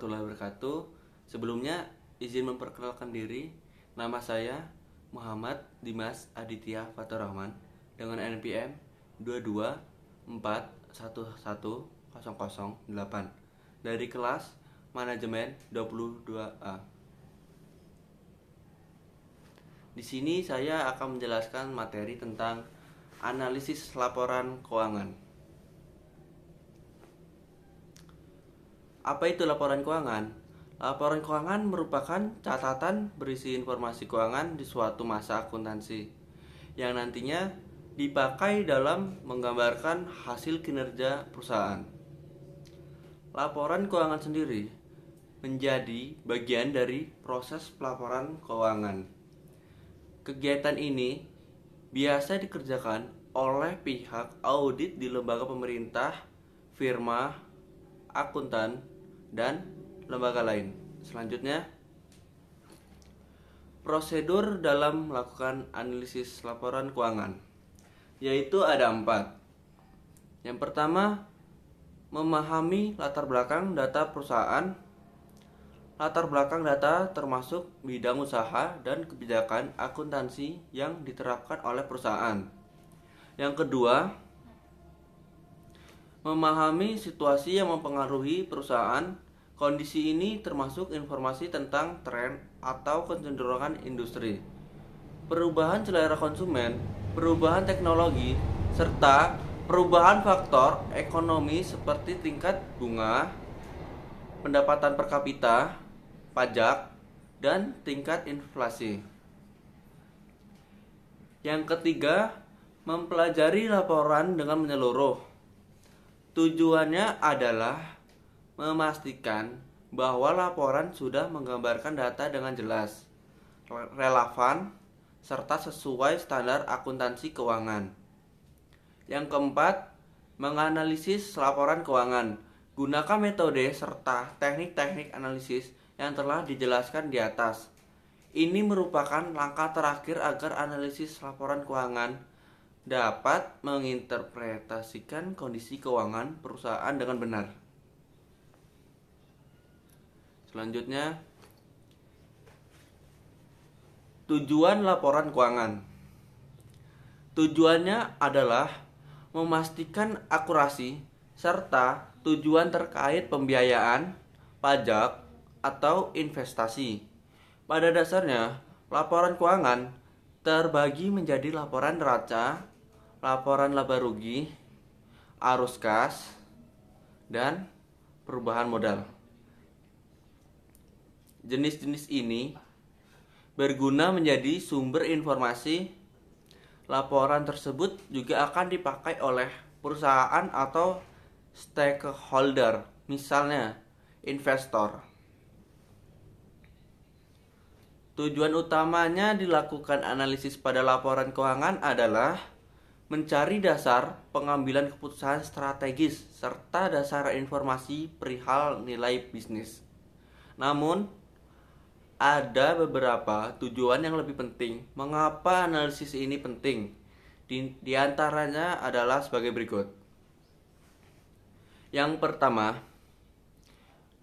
warahmatullahi wabarakatuh. Sebelumnya izin memperkenalkan diri. Nama saya Muhammad Dimas Aditya Fatur Rahman dengan NPM 224111008 dari kelas Manajemen 22A. Di sini saya akan menjelaskan materi tentang analisis laporan keuangan. Apa itu laporan keuangan? Laporan keuangan merupakan catatan berisi informasi keuangan di suatu masa akuntansi yang nantinya dipakai dalam menggambarkan hasil kinerja perusahaan. Laporan keuangan sendiri menjadi bagian dari proses pelaporan keuangan. Kegiatan ini biasa dikerjakan oleh pihak audit di lembaga pemerintah, firma, akuntan, dan lembaga lain. Selanjutnya, prosedur dalam melakukan analisis laporan keuangan, yaitu ada 4. Yang pertama, memahami latar belakang data perusahaan. Latar belakang data termasuk bidang usaha dan kebijakan akuntansi yang diterapkan oleh perusahaan. Yang kedua, memahami situasi yang mempengaruhi perusahaan. Kondisi ini termasuk informasi tentang tren atau kecenderungan industri, perubahan selera konsumen, perubahan teknologi, serta perubahan faktor ekonomi seperti tingkat bunga, pendapatan per kapita, pajak, dan tingkat inflasi. Yang ketiga, mempelajari laporan dengan menyeluruh. Tujuannya adalah memastikan bahwa laporan sudah menggambarkan data dengan jelas, relevan, serta sesuai standar akuntansi keuangan. Yang keempat, menganalisis laporan keuangan. Gunakan metode serta teknik-teknik analisis yang telah dijelaskan di atas. Ini merupakan langkah terakhir agar analisis laporan keuangan dapat menginterpretasikan kondisi keuangan perusahaan dengan benar. Selanjutnya, tujuan laporan keuangan. Tujuannya adalah memastikan akurasi serta tujuan terkait pembiayaan, pajak, atau investasi. Pada dasarnya, laporan keuangan terbagi menjadi laporan neraca, laporan laba rugi, arus kas, dan perubahan modal. Jenis-jenis ini berguna menjadi sumber informasi. Laporan tersebut juga akan dipakai oleh perusahaan atau stakeholder, misalnya investor. Tujuan utamanya dilakukan analisis pada laporan keuangan adalah mencari dasar pengambilan keputusan strategis serta dasar informasi perihal nilai bisnis. Namun, ada beberapa tujuan yang lebih penting. Mengapa analisis ini penting? Di antaranya adalah sebagai berikut. Yang pertama,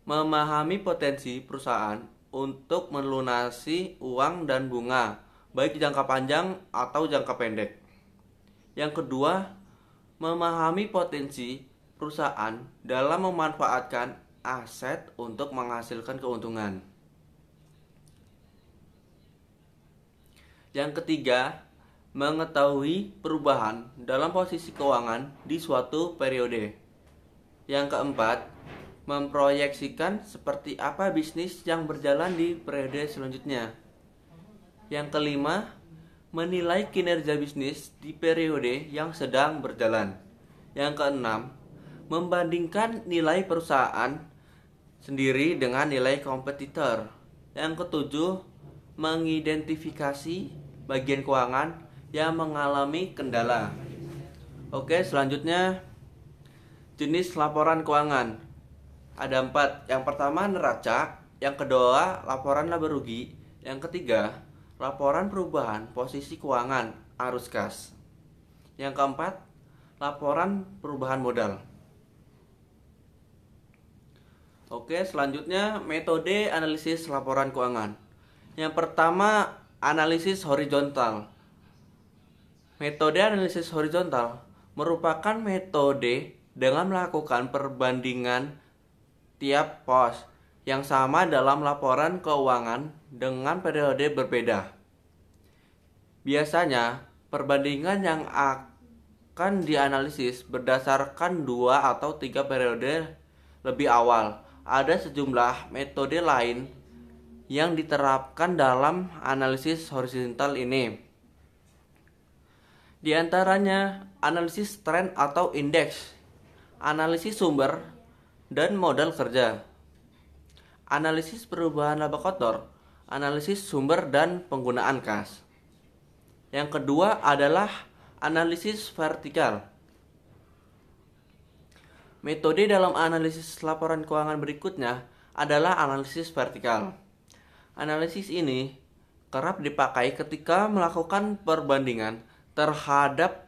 memahami potensi perusahaan untuk melunasi uang dan bunga, baik jangka panjang atau jangka pendek. Yang kedua, memahami potensi perusahaan dalam memanfaatkan aset untuk menghasilkan keuntungan. Yang ketiga, mengetahui perubahan dalam posisi keuangan di suatu periode. Yang keempat, memproyeksikan seperti apa bisnis yang berjalan di periode selanjutnya. Yang kelima, menilai kinerja bisnis di periode yang sedang berjalan. Yang keenam, membandingkan nilai perusahaan sendiri dengan nilai kompetitor. Yang ketujuh, mengidentifikasi bagian keuangan yang mengalami kendala. Oke, selanjutnya jenis laporan keuangan. Ada 4. Yang pertama neraca, yang kedua laporan laba rugi, yang ketiga laporan perubahan posisi keuangan arus kas, yang keempat laporan perubahan modal. Oke, selanjutnya metode analisis laporan keuangan. Yang pertama, analisis horizontal. Metode analisis horizontal merupakan metode dengan melakukan perbandingan tiap pos yang sama dalam laporan keuangan dengan periode berbeda. Biasanya, perbandingan yang akan dianalisis berdasarkan 2 atau 3 periode lebih awal. Ada sejumlah metode lain yang diterapkan dalam analisis horizontal ini. Di antaranya analisis tren atau indeks, analisis sumber dan modal kerja, analisis perubahan laba kotor, analisis sumber dan penggunaan kas. Yang kedua adalah analisis vertikal. Metode dalam analisis laporan keuangan berikutnya adalah analisis vertikal. Analisis ini kerap dipakai ketika melakukan perbandingan terhadap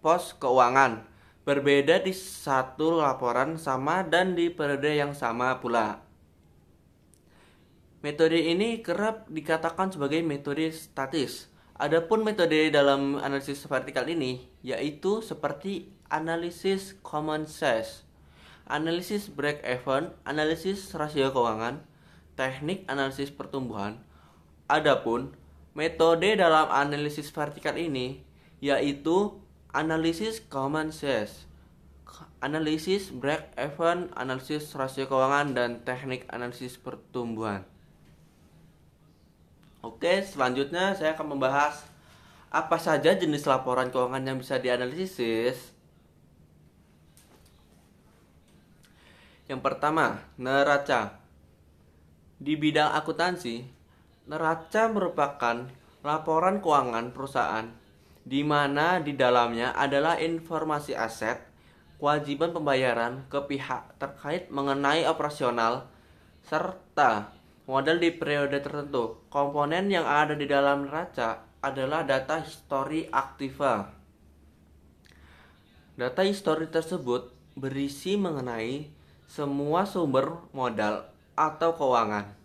pos keuangan berbeda di satu laporan sama dan di periode yang sama pula. Metode ini kerap dikatakan sebagai metode statis. Adapun metode dalam analisis vertikal ini yaitu seperti analisis common size, analisis break even, analisis rasio keuangan, teknik analisis pertumbuhan. Adapun metode dalam analisis vertikal ini yaitu analisis common size, analisis break even, analisis rasio keuangan, dan teknik analisis pertumbuhan. Oke, selanjutnya saya akan membahas apa saja jenis laporan keuangan yang bisa dianalisis. Yang pertama, neraca. Di bidang akuntansi, neraca merupakan laporan keuangan perusahaan di mana di dalamnya adalah informasi aset, kewajiban pembayaran ke pihak terkait mengenai operasional, serta modal di periode tertentu. Komponen yang ada di dalam neraca adalah data histori aktiva. Data histori tersebut berisi mengenai semua sumber modal atau keuangan,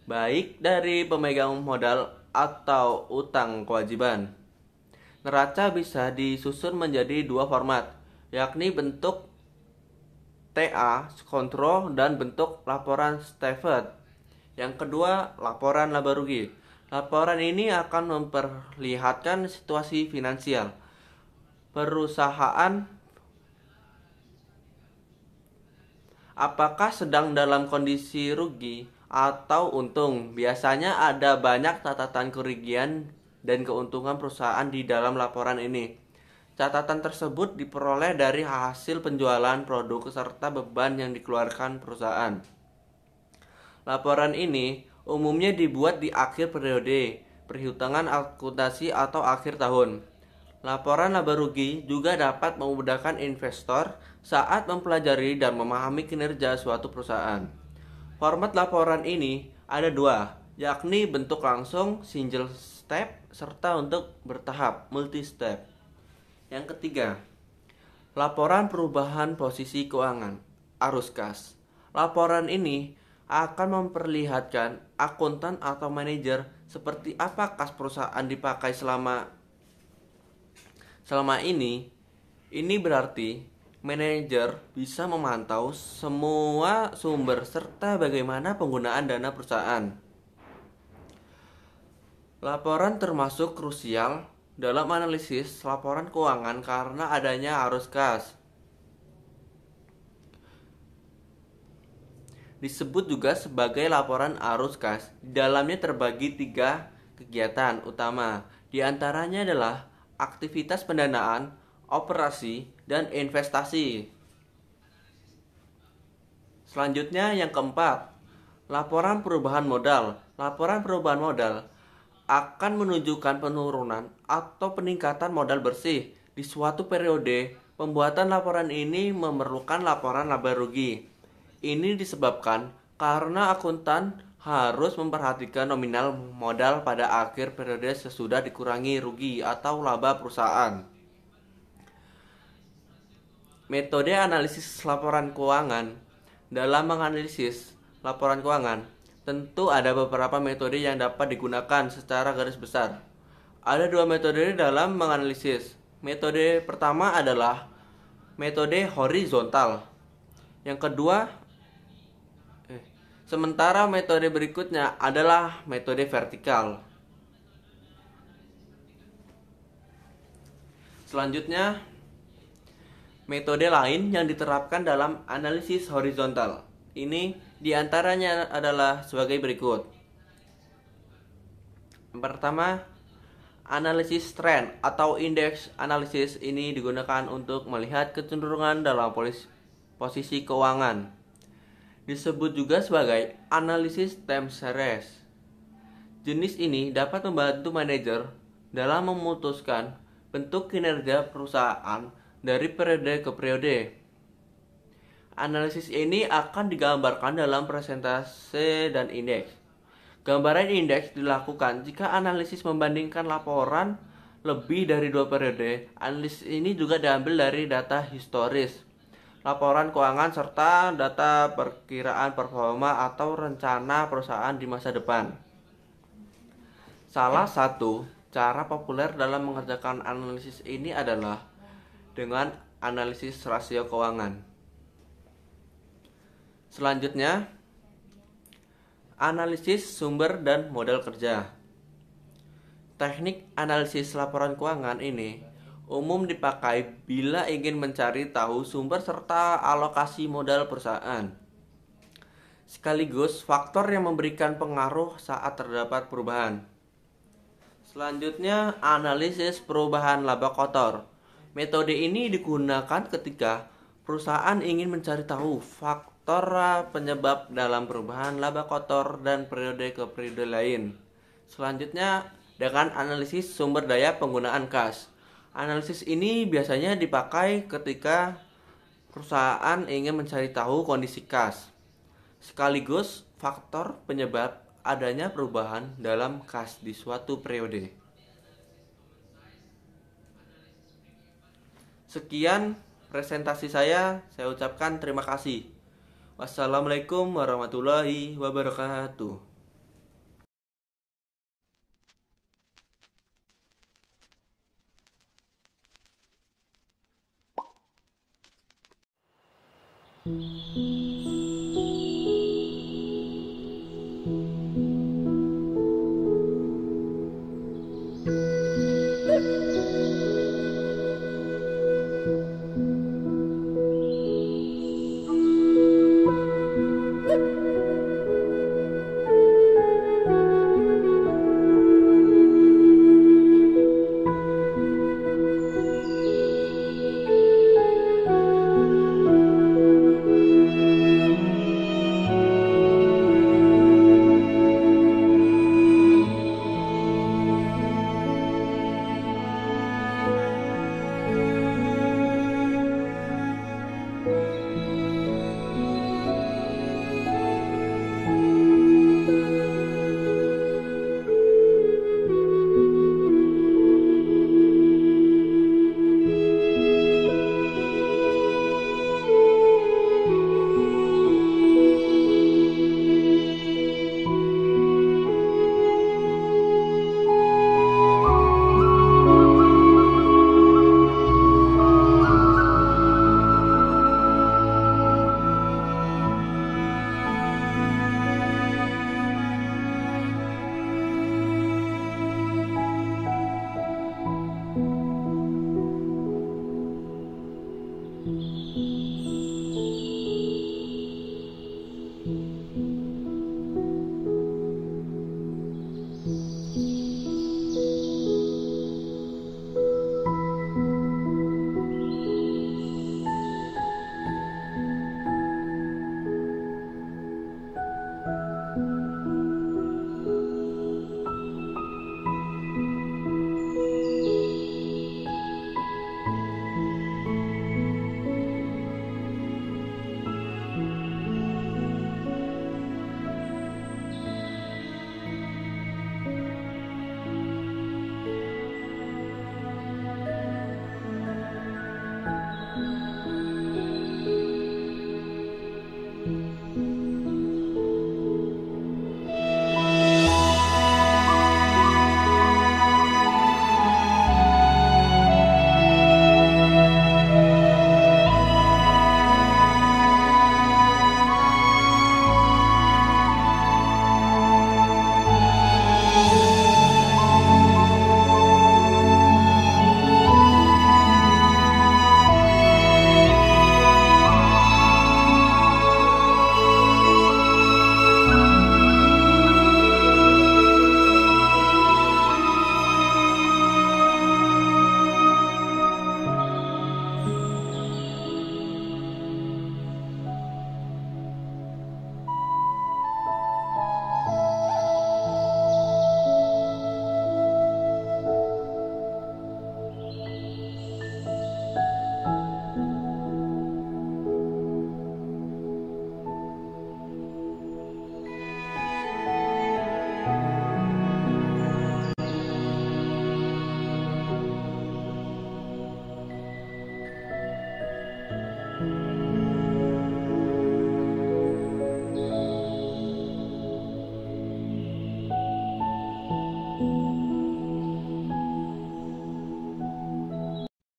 baik dari pemegang modal atau utang kewajiban. Neraca bisa disusun menjadi 2 format, yakni bentuk TA, kontrol, dan bentuk laporan Stewart. Yang kedua, laporan laba rugi. Laporan ini akan memperlihatkan situasi finansial perusahaan, apakah sedang dalam kondisi rugi atau untung. Biasanya ada banyak catatan kerugian dan keuntungan perusahaan di dalam laporan ini. Catatan tersebut diperoleh dari hasil penjualan produk serta beban yang dikeluarkan perusahaan. Laporan ini umumnya dibuat di akhir periode perhitungan akuntansi atau akhir tahun. Laporan laba rugi juga dapat memudahkan investor saat mempelajari dan memahami kinerja suatu perusahaan. Format laporan ini ada 2, yakni bentuk langsung single step serta untuk bertahap multi step. Yang ketiga, laporan perubahan posisi keuangan arus kas. Laporan ini akan memperlihatkan akuntan atau manajer seperti apa kas perusahaan dipakai selama ini. Ini berarti manajer bisa memantau semua sumber serta bagaimana penggunaan dana perusahaan. Laporan termasuk krusial dalam analisis laporan keuangan karena adanya arus kas. Disebut juga sebagai laporan arus kas. Di dalamnya terbagi 3 kegiatan utama. Di antaranya adalah aktivitas pendanaan, operasi, dan investasi. Selanjutnya yang keempat, laporan perubahan modal. Laporan perubahan modal akan menunjukkan penurunan atau peningkatan modal bersih di suatu periode. Pembuatan laporan ini memerlukan laporan laba rugi. Ini disebabkan karena akuntan harus memperhatikan nominal modal pada akhir periode sesudah dikurangi rugi atau laba perusahaan. Metode analisis laporan keuangan dalam menganalisis laporan keuangan, tentu ada beberapa metode yang dapat digunakan secara garis besar. Ada dua metode dalam menganalisis. Metode pertama adalah metode horizontal. Yang kedua, sementara metode berikutnya adalah metode vertikal. Selanjutnya, metode lain yang diterapkan dalam analisis horizontal. Ini diantaranya adalah sebagai berikut. Yang pertama, analisis tren atau indeks analisis ini digunakan untuk melihat kecenderungan dalam posisi keuangan. Disebut juga sebagai analisis time series. Jenis ini dapat membantu manajer dalam memutuskan bentuk kinerja perusahaan dari periode ke periode. Analisis ini akan digambarkan dalam presentase dan indeks. Gambaran indeks dilakukan jika analisis membandingkan laporan lebih dari 2 periode. Analisis ini juga diambil dari data historis, laporan keuangan, serta data perkiraan performa atau rencana perusahaan di masa depan. Salah satu cara populer dalam mengerjakan analisis ini adalah dengan analisis rasio keuangan. Selanjutnya, analisis sumber dan modal kerja. Teknik analisis laporan keuangan ini umum dipakai bila ingin mencari tahu sumber serta alokasi modal perusahaan, sekaligus faktor yang memberikan pengaruh saat terdapat perubahan. Selanjutnya, analisis perubahan laba kotor. Metode ini digunakan ketika perusahaan ingin mencari tahu faktor penyebab dalam perubahan laba kotor dan periode ke periode lain. Selanjutnya, dengan analisis sumber daya penggunaan kas. Analisis ini biasanya dipakai ketika perusahaan ingin mencari tahu kondisi kas, sekaligus faktor penyebab adanya perubahan dalam kas di suatu periode. Sekian presentasi saya ucapkan terima kasih. Wassalamualaikum warahmatullahi wabarakatuh.